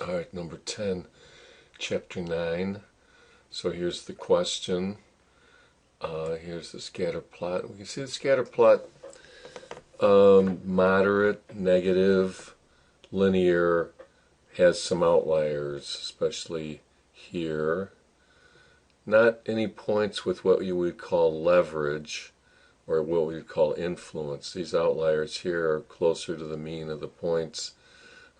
Alright, number 10, chapter 9. So here's the question. Here's the scatter plot. We can see the scatter plot, moderate, negative, linear, has some outliers, especially here. Not any points with what you would call leverage or what we would call influence. These outliers here are closer to the mean of the points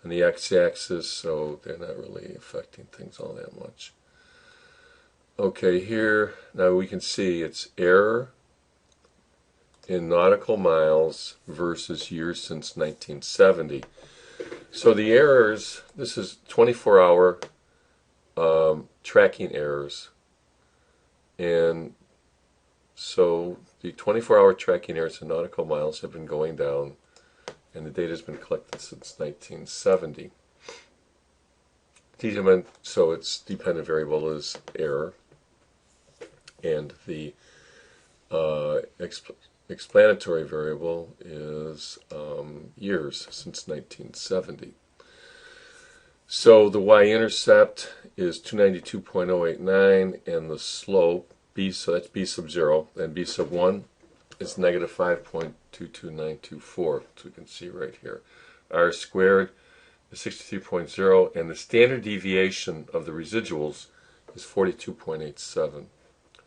on the x-axis, so they're not really affecting things all that much. Okay, here now we can see it's error in nautical miles versus years since 1970. So the errors, this is 24-hour tracking errors, and so the 24-hour tracking errors in nautical miles have been going down, and the data has been collected since 1970. So its dependent variable is error, and the explanatory variable is years since 1970. So the y-intercept is 292.089, and the slope, b, so that's b sub 0, and b sub 1 is negative 5.22924, so we can see right here. R squared is 63.0, and the standard deviation of the residuals is 42.87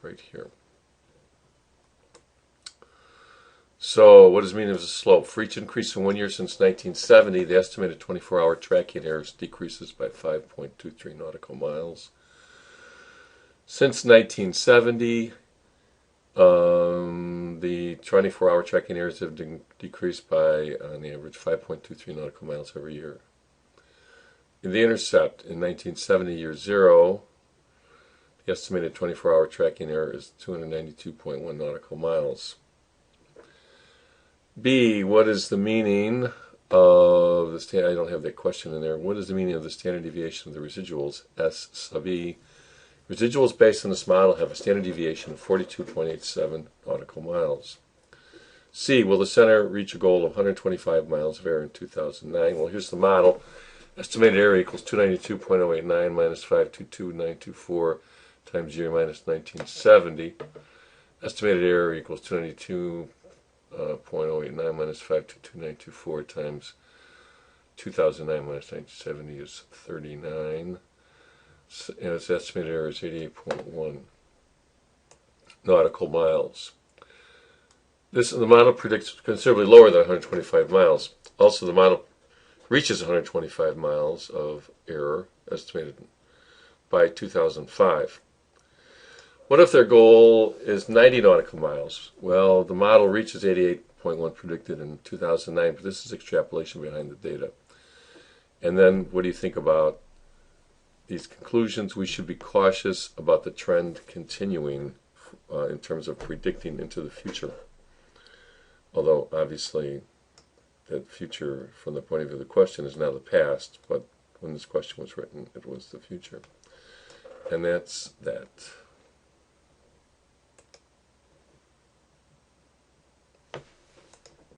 right here. So what does it mean as a slope? For each increase in 1 year since 1970, the estimated 24-hour tracking errors decreases by 5.23 nautical miles. Since 1970, the 24-hour tracking errors have decreased by, on average, 5.23 nautical miles every year. In the intercept, in 1970, year 0, the estimated 24-hour tracking error is 292.1 nautical miles. B, what is the meaning of the standard? I don't have that question in there. What is the meaning of the standard deviation of the residuals? S sub E. Residuals based on this model have a standard deviation of 42.87 nautical miles. C, will the center reach a goal of 125 miles of error in 2009? Well, here's the model. Estimated error equals 292.089 minus 522.924 times year minus 1970. Estimated error equals 292.089 minus 522.924 times 2009 minus 1970 is 39. And its estimated error is 88.1 nautical miles. The model predicts considerably lower than 125 miles. Also, the model reaches 125 miles of error, estimated by 2005. What if their goal is 90 nautical miles? Well, the model reaches 88.1 predicted in 2009, but this is extrapolation behind the data. And then what do you think about these conclusions? We should be cautious about the trend continuing in terms of predicting into the future. Although, obviously, the future, from the point of view of the question, is now the past, but when this question was written, it was the future. And that's that.